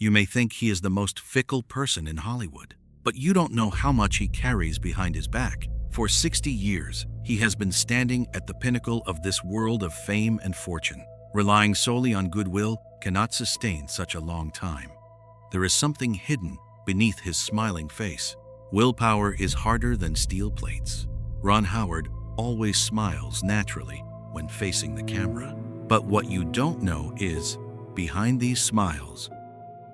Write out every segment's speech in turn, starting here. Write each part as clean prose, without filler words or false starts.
You may think he is the most fickle person in Hollywood, but you don't know how much he carries behind his back. For 60 years, he has been standing at the pinnacle of this world of fame and fortune. Relying solely on goodwill cannot sustain such a long time. There is something hidden beneath his smiling face. Willpower is harder than steel plates. Ron Howard always smiles naturally when facing the camera. But what you don't know is, behind these smiles,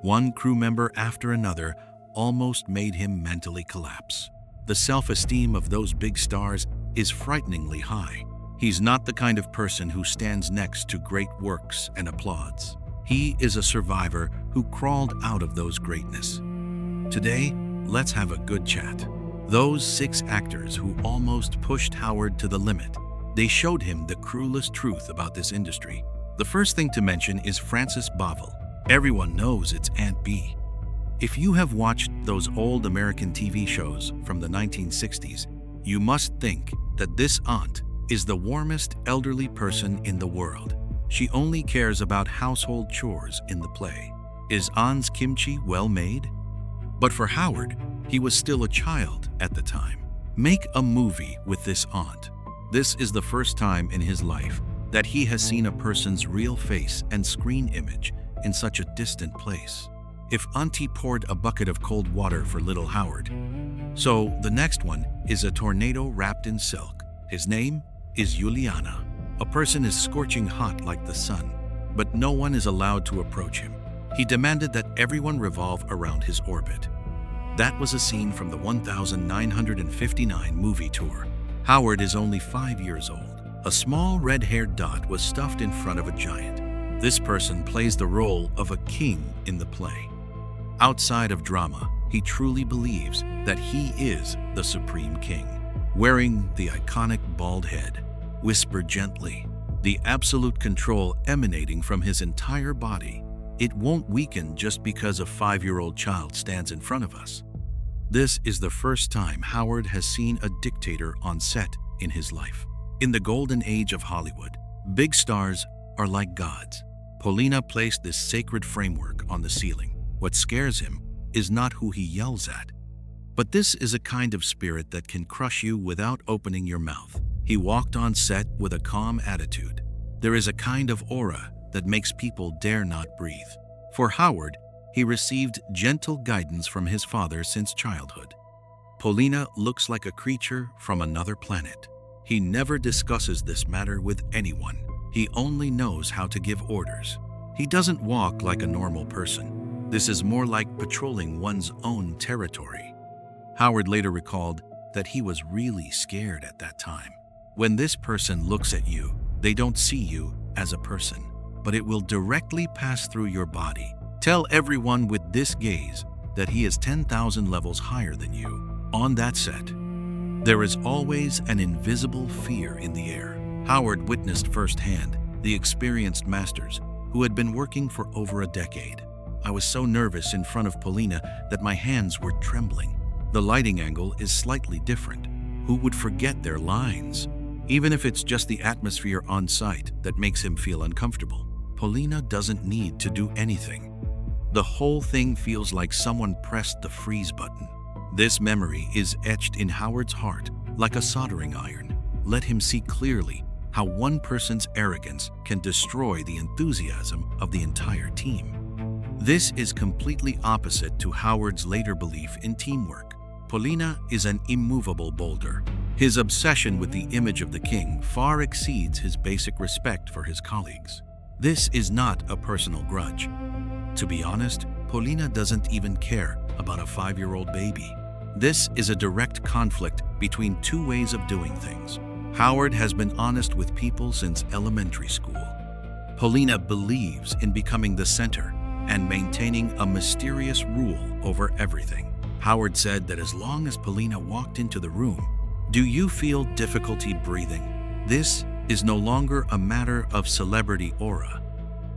one crew member after another almost made him mentally collapse. The self-esteem of those big stars is frighteningly high. He's not the kind of person who stands next to great works and applauds. He is a survivor who crawled out of those greatness. Today, let's have a good chat. Those 6 actors who almost pushed Howard to the limit. They showed him the cruelest truth about this industry. The first thing to mention is Frances Bavel. Everyone knows it's Aunt Bee. If you have watched those old American TV shows from the 1960s, you must think that this aunt is the warmest elderly person in the world. She only cares about household chores in the play. Is Ann's kimchi well made? But for Howard, he was still a child at the time. Make a movie with this aunt. This is the first time in his life that he has seen a person's real face and screen image in such a distant place. If Auntie poured a bucket of cold water for little Howard. So the next one is a tornado wrapped in silk. His name is Juliana. A person is scorching hot like the sun, but no one is allowed to approach him. He demanded that everyone revolve around his orbit. That was a scene from the 1959 movie tour. Howard is only 5 years old. A small red-haired dot was stuffed in front of a giant. This person plays the role of a king in the play. Outside of drama, he truly believes that he is the supreme king. Wearing the iconic bald head, whisper gently, the absolute control emanating from his entire body. It won't weaken just because a 5-year-old child stands in front of us. This is the first time Howard has seen a dictator on set in his life. In the golden age of Hollywood, big stars are like gods. Paulina placed this sacred framework on the ceiling. What scares him is not who he yells at, but this is a kind of spirit that can crush you without opening your mouth. He walked on set with a calm attitude. There is a kind of aura that makes people dare not breathe. For Howard, he received gentle guidance from his father since childhood. Paulina looks like a creature from another planet. He never discusses this matter with anyone. He only knows how to give orders. He doesn't walk like a normal person. This is more like patrolling one's own territory. Howard later recalled that he was really scared at that time. When this person looks at you, they don't see you as a person, but it will directly pass through your body. Tell everyone with this gaze that he is 10,000 levels higher than you. On that set, there is always an invisible fear in the air. Howard witnessed firsthand the experienced masters who had been working for over a decade. I was so nervous in front of Paulina that my hands were trembling. The lighting angle is slightly different. Who would forget their lines? Even if it's just the atmosphere on site that makes him feel uncomfortable. Paulina doesn't need to do anything. The whole thing feels like someone pressed the freeze button. This memory is etched in Howard's heart like a soldering iron. Let him see clearly how one person's arrogance can destroy the enthusiasm of the entire team. This is completely opposite to Howard's later belief in teamwork. Paulina is an immovable boulder. His obsession with the image of the king far exceeds his basic respect for his colleagues. This is not a personal grudge. To be honest, Paulina doesn't even care about a 5-year-old baby. This is a direct conflict between two ways of doing things. Howard has been honest with people since elementary school. Paulina believes in becoming the center and maintaining a mysterious rule over everything. Howard said that as long as Paulina walked into the room, "Do you feel difficulty breathing?" This is no longer a matter of celebrity aura.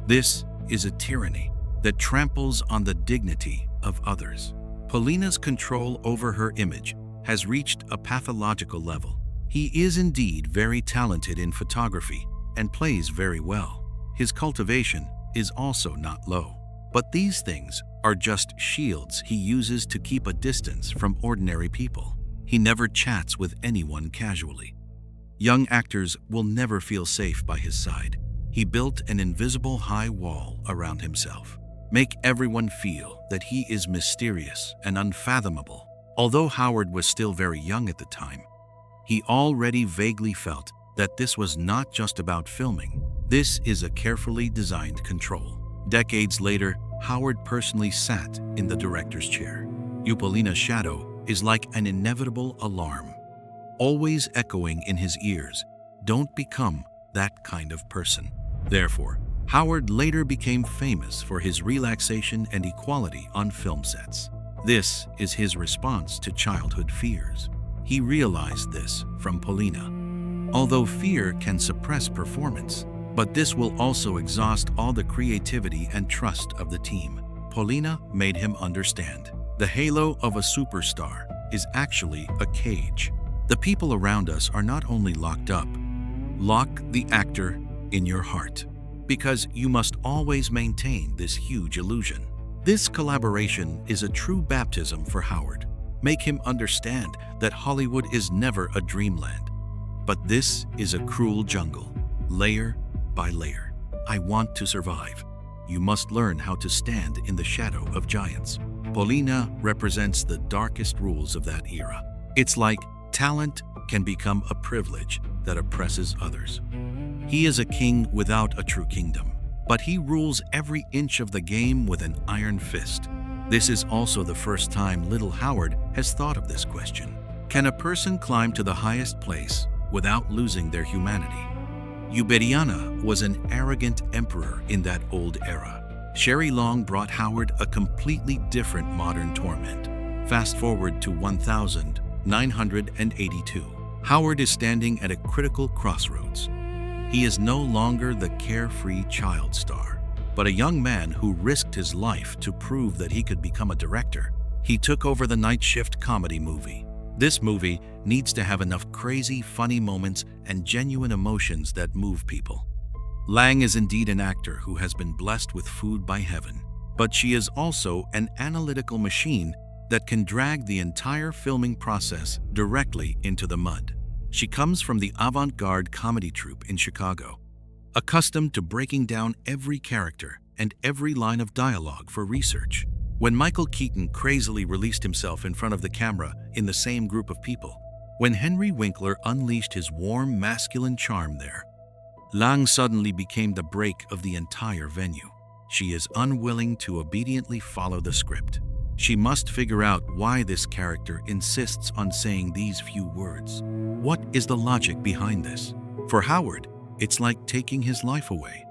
This is a tyranny that tramples on the dignity of others. Paulina's control over her image has reached a pathological level. He is indeed very talented in photography and plays very well. His cultivation is also not low. But these things are just shields he uses to keep a distance from ordinary people. He never chats with anyone casually. Young actors will never feel safe by his side. He built an invisible high wall around himself. Make everyone feel that he is mysterious and unfathomable. Although Howard was still very young at the time, he already vaguely felt that this was not just about filming. This is a carefully designed control. Decades later, Howard personally sat in the director's chair. Eupolina's shadow is like an inevitable alarm, always echoing in his ears. Don't become that kind of person. Therefore, Howard later became famous for his relaxation and equality on film sets. This is his response to childhood fears. He realized this from Paulina. Although fear can suppress performance, but this will also exhaust all the creativity and trust of the team. Paulina made him understand. The halo of a superstar is actually a cage. The people around us are not only locked up. Lock the actor in your heart, because you must always maintain this huge illusion. This collaboration is a true baptism for Howard. Make him understand that Hollywood is never a dreamland, but this is a cruel jungle, layer by layer. I want to survive. You must learn how to stand in the shadow of giants. Paulina represents the darkest rules of that era. It's like talent can become a privilege that oppresses others. He is a king without a true kingdom, but he rules every inch of the game with an iron fist. This is also the first time little Howard has thought of this question. Can a person climb to the highest place without losing their humanity? Uberiana was an arrogant emperor in that old era. Sherry Long brought Howard a completely different modern torment. Fast forward to 1982. Howard is standing at a critical crossroads. He is no longer the carefree child star, but a young man who risked his life to prove that he could become a director. He took over the night shift comedy movie. This movie needs to have enough crazy, funny moments and genuine emotions that move people. Lang is indeed an actor who has been blessed with food by heaven, but she is also an analytical machine that can drag the entire filming process directly into the mud. She comes from the avant-garde comedy troupe in Chicago, accustomed to breaking down every character and every line of dialogue for research. When Michael Keaton crazily released himself in front of the camera in the same group of people, when Henry Winkler unleashed his warm, masculine charm there, Lang suddenly became the break of the entire venue. She is unwilling to obediently follow the script. She must figure out why this character insists on saying these few words. What is the logic behind this? For Howard, it's like taking his life away.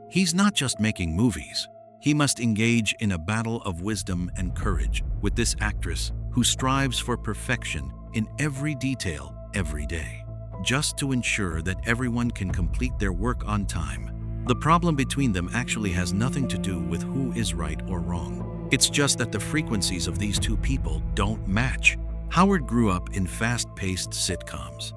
He's not just making movies. He must engage in a battle of wisdom and courage with this actress who strives for perfection in every detail every day, just to ensure that everyone can complete their work on time. The problem between them actually has nothing to do with who is right or wrong. It's just that the frequencies of these two people don't match. Howard grew up in fast-paced sitcoms.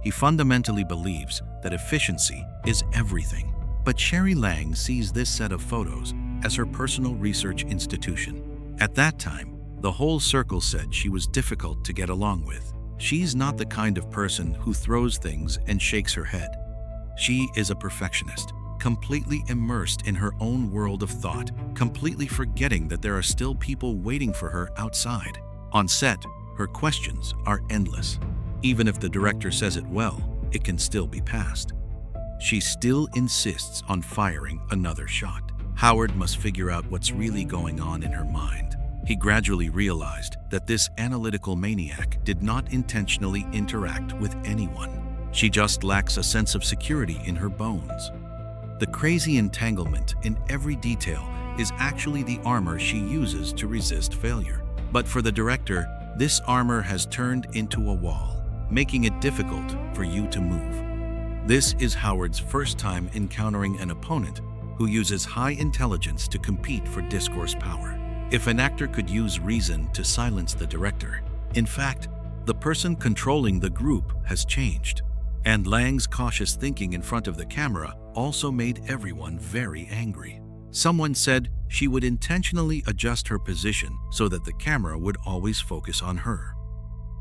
He fundamentally believes that efficiency is everything. But Sherry Lang sees this set of photos as her personal research institution. At that time, the whole circle said she was difficult to get along with. She's not the kind of person who throws things and shakes her head. She is a perfectionist, completely immersed in her own world of thought, completely forgetting that there are still people waiting for her outside. On set, her questions are endless. Even if the director says it well, it can still be passed. She still insists on firing another shot. Howard must figure out what's really going on in her mind. He gradually realized that this analytical maniac did not intentionally interact with anyone. She just lacks a sense of security in her bones. The crazy entanglement in every detail is actually the armor she uses to resist failure. But for the director, this armor has turned into a wall, making it difficult for you to move. This is Howard's first time encountering an opponent who uses high intelligence to compete for discourse power. If an actor could use reason to silence the director, in fact, the person controlling the group has changed. And Lang's cautious thinking in front of the camera also made everyone very angry. Someone said she would intentionally adjust her position so that the camera would always focus on her.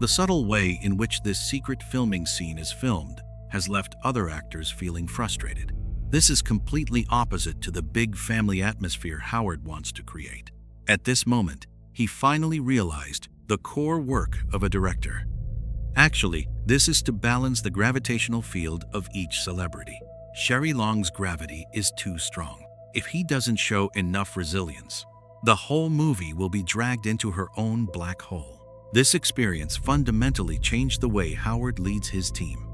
The subtle way in which this secret filming scene is filmed has left other actors feeling frustrated. This is completely opposite to the big family atmosphere Howard wants to create. At this moment, he finally realized the core work of a director. Actually, this is to balance the gravitational field of each celebrity. Sherry Long's gravity is too strong. If he doesn't show enough resilience, the whole movie will be dragged into her own black hole. This experience fundamentally changed the way Howard leads his team.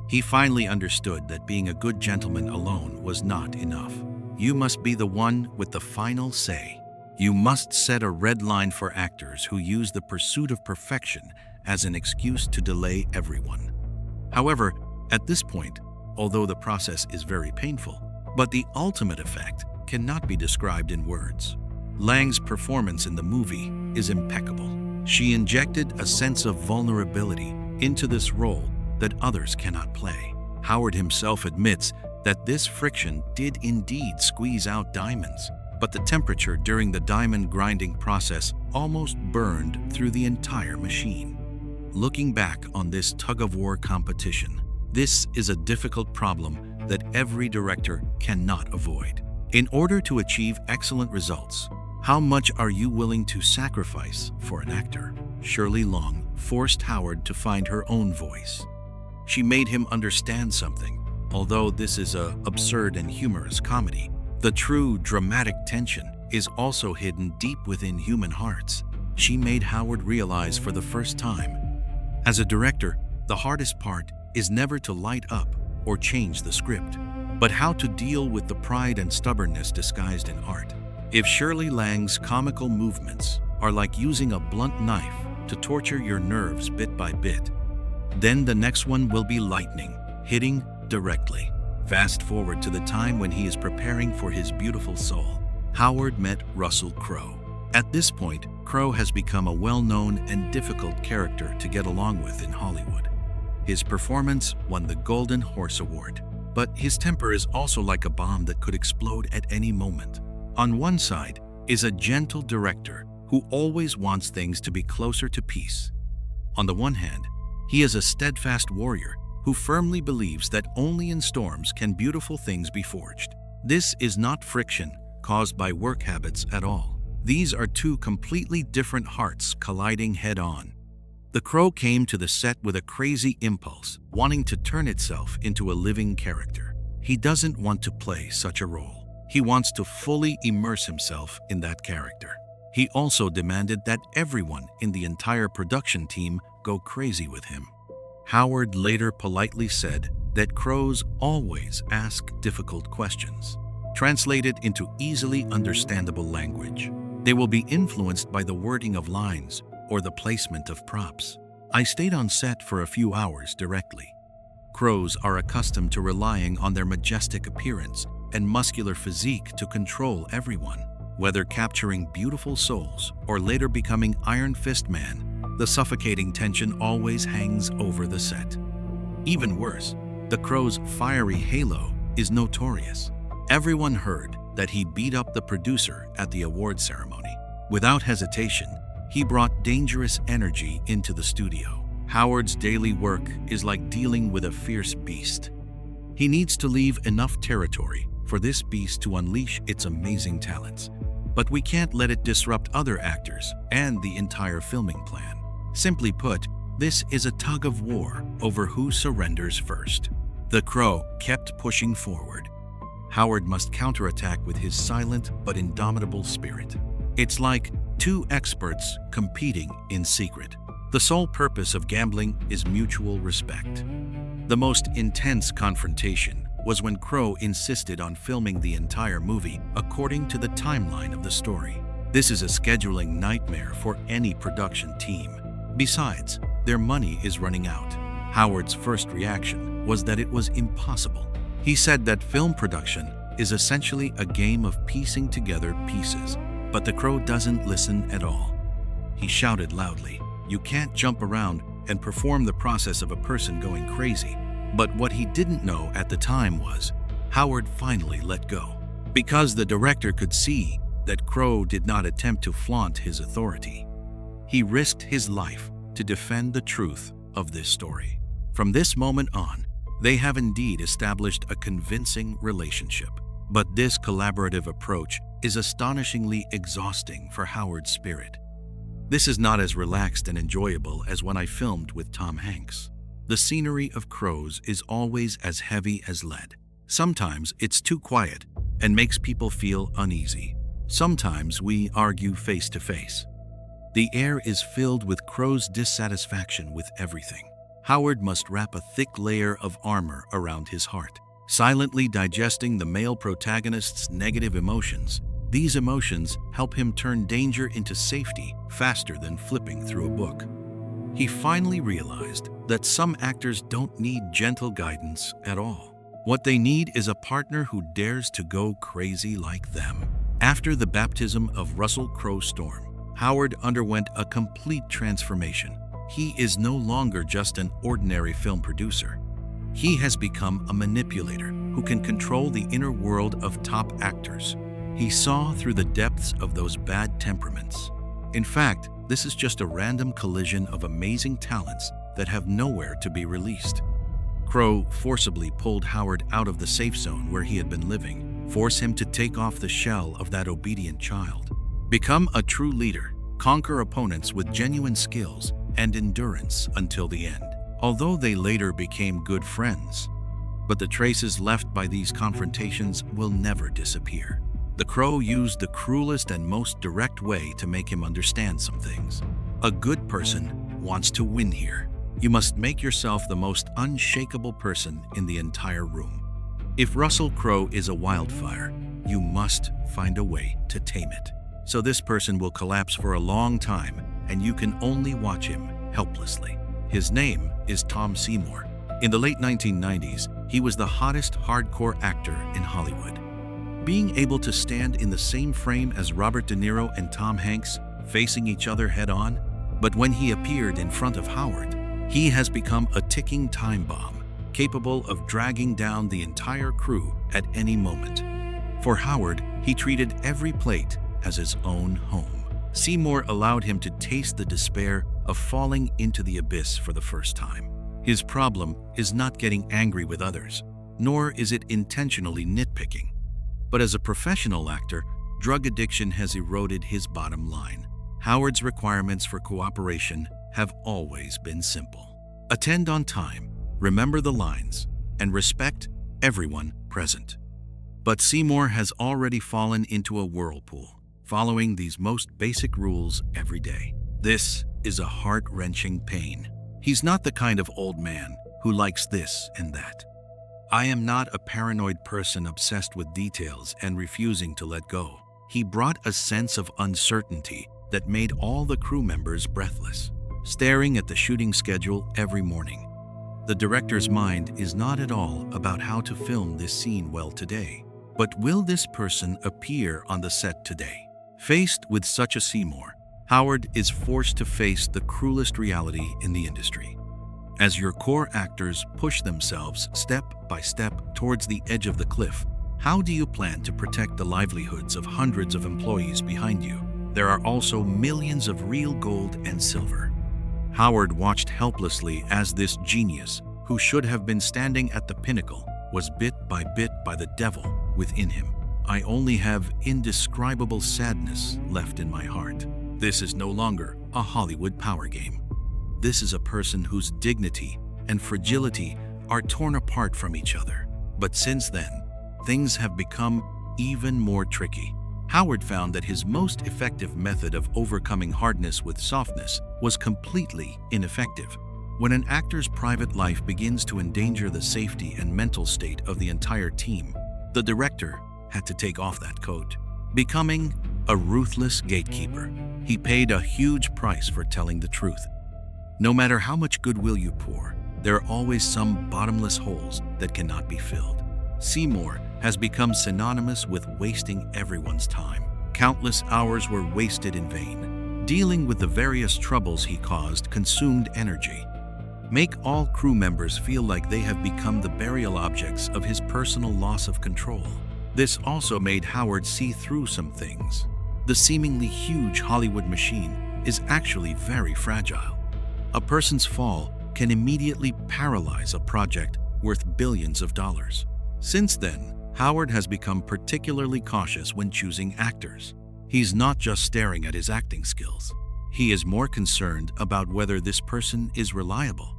He finally understood that being a good gentleman alone was not enough. You must be the one with the final say. You must set a red line for actors who use the pursuit of perfection as an excuse to delay everyone. However, at this point, although the process is very painful, but the ultimate effect cannot be described in words. Lang's performance in the movie is impeccable. She injected a sense of vulnerability into this role that others cannot play. Howard himself admits that this friction did indeed squeeze out diamonds, but the temperature during the diamond grinding process almost burned through the entire machine. Looking back on this tug-of-war competition, this is a difficult problem that every director cannot avoid. In order to achieve excellent results, how much are you willing to sacrifice for an actor? Shirley Long forced Howard to find her own voice. She made him understand something. Although this is an absurd and humorous comedy, the true dramatic tension is also hidden deep within human hearts. She made Howard realize for the first time, as a director, the hardest part is never to light up or change the script, but how to deal with the pride and stubbornness disguised in art. If Shirley Lang's comical movements are like using a blunt knife to torture your nerves bit by bit, then the next one will be lightning, hitting directly. Fast forward to the time when he is preparing for his beautiful soul. Howard met Russell Crowe. At this point, Crowe has become a well-known and difficult character to get along with in Hollywood. His performance won the Golden Horse Award, but his temper is also like a bomb that could explode at any moment. On one side is a gentle director who always wants things to be closer to peace. On the one hand, he is a steadfast warrior who firmly believes that only in storms can beautiful things be forged. This is not friction caused by work habits at all. These are two completely different hearts colliding head-on. The Crow came to the set with a crazy impulse, wanting to turn itself into a living character. He doesn't want to play such a role. He wants to fully immerse himself in that character. He also demanded that everyone in the entire production team go crazy with him. Howard later politely said that crows always ask difficult questions. Translated into easily understandable language, they will be influenced by the wording of lines or the placement of props. I stayed on set for a few hours directly. Crows are accustomed to relying on their majestic appearance and muscular physique to control everyone. Whether capturing beautiful souls or later becoming Iron Fist Man, the suffocating tension always hangs over the set. Even worse, the Crow's fiery halo is notorious. Everyone heard that he beat up the producer at the award ceremony. Without hesitation, he brought dangerous energy into the studio. Howard's daily work is like dealing with a fierce beast. He needs to leave enough territory for this beast to unleash its amazing talents. But we can't let it disrupt other actors and the entire filming plan. Simply put, this is a tug of war over who surrenders first. The Crow kept pushing forward. Howard must counterattack with his silent but indomitable spirit. It's like two experts competing in secret. The sole purpose of gambling is mutual respect. The most intense confrontation was when Crow insisted on filming the entire movie according to the timeline of the story. This is a scheduling nightmare for any production team. Besides, their money is running out. Howard's first reaction was that it was impossible. He said that film production is essentially a game of piecing together pieces, but the Crow doesn't listen at all. He shouted loudly, "You can't jump around and perform the process of a person going crazy." But what he didn't know at the time was, Howard finally let go. Because the director could see that Crow did not attempt to flaunt his authority. He risked his life to defend the truth of this story. From this moment on, they have indeed established a convincing relationship. But this collaborative approach is astonishingly exhausting for Howard's spirit. This is not as relaxed and enjoyable as when I filmed with Tom Hanks. The scenery of Crows is always as heavy as lead. Sometimes it's too quiet and makes people feel uneasy. Sometimes we argue face to face. The air is filled with Crow's dissatisfaction with everything. Howard must wrap a thick layer of armor around his heart, silently digesting the male protagonist's negative emotions. These emotions help him turn danger into safety faster than flipping through a book. He finally realized that some actors don't need gentle guidance at all. What they need is a partner who dares to go crazy like them. After the baptism of Russell Crowe storm, Howard underwent a complete transformation. He is no longer just an ordinary film producer. He has become a manipulator who can control the inner world of top actors. He saw through the depths of those bad temperaments. In fact, this is just a random collision of amazing talents that have nowhere to be released. Crowe forcibly pulled Howard out of the safe zone where he had been living, forced him to take off the shell of that obedient child. Become a true leader, conquer opponents with genuine skills and endurance until the end. Although they later became good friends, but the traces left by these confrontations will never disappear. The Crow used the cruelest and most direct way to make him understand some things. A good person wants to win here. You must make yourself the most unshakable person in the entire room. If Russell Crowe is a wildfire, you must find a way to tame it. So this person will collapse for a long time, and you can only watch him helplessly. His name is Tom Seymour. In the late 1990s, he was the hottest hardcore actor in Hollywood. Being able to stand in the same frame as Robert De Niro and Tom Hanks, facing each other head-on, but when he appeared in front of Howard, he has become a ticking time bomb, capable of dragging down the entire crew at any moment. For Howard, he treated every plate as his own home. Seymour allowed him to taste the despair of falling into the abyss for the first time. His problem is not getting angry with others, nor is it intentionally nitpicking. But as a professional actor, drug addiction has eroded his bottom line. Howard's requirements for cooperation have always been simple. Attend on time, remember the lines, and respect everyone present. But Seymour has already fallen into a whirlpool, following these most basic rules every day. This is a heart-wrenching pain. He's not the kind of old man who likes this and that. I am not a paranoid person obsessed with details and refusing to let go. He brought a sense of uncertainty that made all the crew members breathless, staring at the shooting schedule every morning. The director's mind is not at all about how to film this scene well today, but will this person appear on the set today? Faced with such a Seymour, Howard is forced to face the cruelest reality in the industry. As your core actors push themselves step by step towards the edge of the cliff, how do you plan to protect the livelihoods of hundreds of employees behind you? There are also millions of real gold and silver. Howard watched helplessly as this genius, who should have been standing at the pinnacle, was bit by the devil within him. I only have indescribable sadness left in my heart. This is no longer a Hollywood power game. This is a person whose dignity and fragility are torn apart from each other. But since then, things have become even more tricky. Howard found that his most effective method of overcoming hardness with softness was completely ineffective. When an actor's private life begins to endanger the safety and mental state of the entire team, the director had to take off that coat. Becoming a ruthless gatekeeper, he paid a huge price for telling the truth. No matter how much goodwill you pour, there are always some bottomless holes that cannot be filled. Seymour has become synonymous with wasting everyone's time. Countless hours were wasted in vain. Dealing with the various troubles he caused consumed energy. Make all crew members feel like they have become the burial objects of his personal loss of control. This also made Howard see through some things. The seemingly huge Hollywood machine is actually very fragile. A person's fall can immediately paralyze a project worth billions of dollars. Since then, Howard has become particularly cautious when choosing actors. He's not just staring at his acting skills. He is more concerned about whether this person is reliable.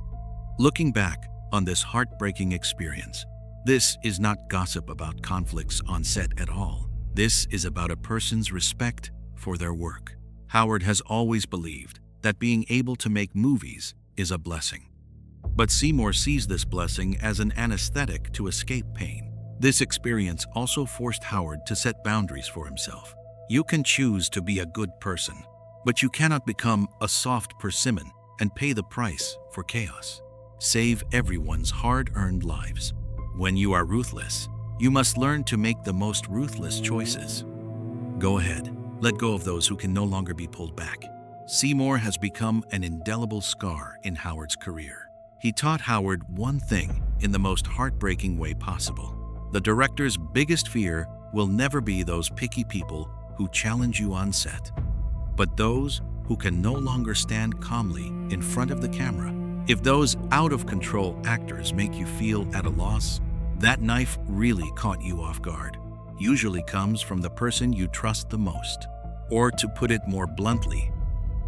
Looking back on this heartbreaking experience, this is not gossip about conflicts on set at all. This is about a person's respect for their work. Howard has always believed that being able to make movies is a blessing. But Seymour sees this blessing as an anesthetic to escape pain. This experience also forced Howard to set boundaries for himself. You can choose to be a good person, but you cannot become a soft persimmon and pay the price for chaos. Save everyone's hard-earned lives. When you are ruthless, you must learn to make the most ruthless choices. Go ahead, let go of those who can no longer be pulled back. Seymour has become an indelible scar in Howard's career. He taught Howard one thing in the most heartbreaking way possible. The director's biggest fear will never be those picky people who challenge you on set, but those who can no longer stand calmly in front of the camera. If those out-of-control actors make you feel at a loss, that knife really caught you off guard. Usually comes from the person you trust the most. Or to put it more bluntly,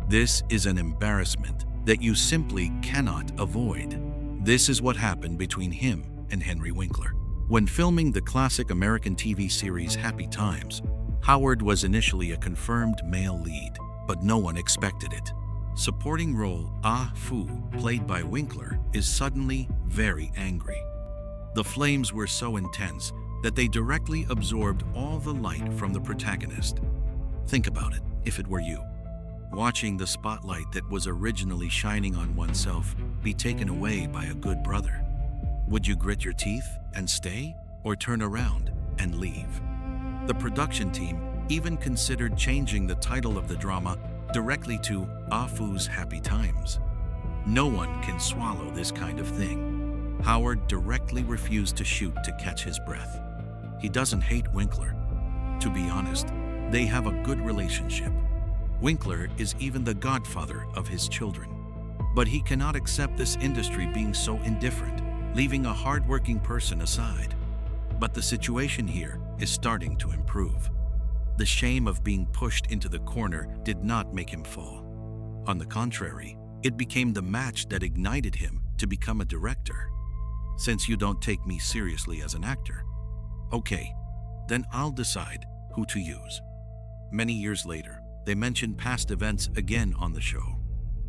this is an embarrassment that you simply cannot avoid. This is what happened between him and Henry Winkler. When filming the classic American TV series Happy Times, Howard was initially a confirmed male lead, but no one expected it. Supporting role Ah Fu, played by Winkler, is suddenly very angry. The flames were so intense that they directly absorbed all the light from the protagonist. Think about it, if it were you. Watching the spotlight that was originally shining on oneself be taken away by a good brother. Would you grit your teeth and stay, or turn around and leave? The production team even considered changing the title of the drama directly to Ah Fu's Happy Times. No one can swallow this kind of thing. Howard directly refused to shoot to catch his breath. He doesn't hate Winkler. To be honest, they have a good relationship. Winkler is even the godfather of his children. But he cannot accept this industry being so indifferent, leaving a hard-working person aside. But the situation here is starting to improve. The shame of being pushed into the corner did not make him fall. On the contrary, it became the match that ignited him to become a director. Since you don't take me seriously as an actor, okay, then I'll decide who to use. Many years later, they mentioned past events again on the show.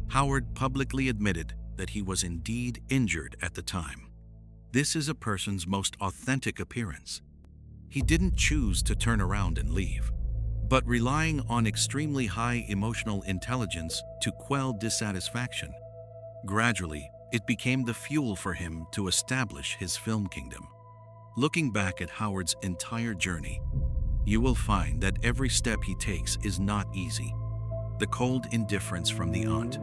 Howard publicly admitted that he was indeed injured at the time. This is a person's most authentic appearance. He didn't choose to turn around and leave, but relying on extremely high emotional intelligence to quell dissatisfaction. Gradually, it became the fuel for him to establish his film kingdom. Looking back at Howard's entire journey, you will find that every step he takes is not easy. The cold indifference from the aunt.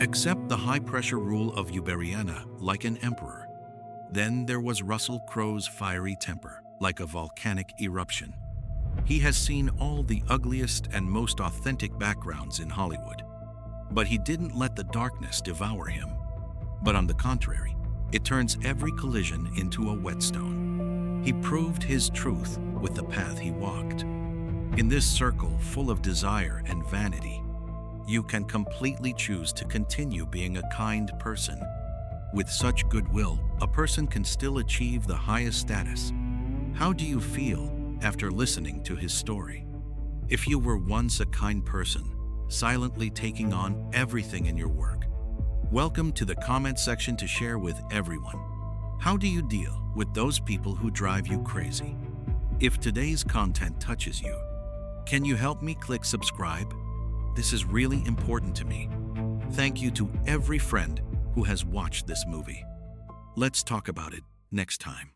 Accept the high-pressure rule of Uberiana like an emperor. Then there was Russell Crowe's fiery temper, like a volcanic eruption. He has seen all the ugliest and most authentic backgrounds in Hollywood. But he didn't let the darkness devour him. But on the contrary, it turns every collision into a whetstone. He proved his truth with the path he walked. In this circle full of desire and vanity, you can completely choose to continue being a kind person. With such goodwill, a person can still achieve the highest status. How do you feel after listening to his story? If you were once a kind person, silently taking on everything in your work, welcome to the comment section to share with everyone. How do you deal with those people who drive you crazy? If today's content touches you, can you help me click subscribe? This is really important to me. Thank you to every friend who has watched this movie. Let's talk about it next time.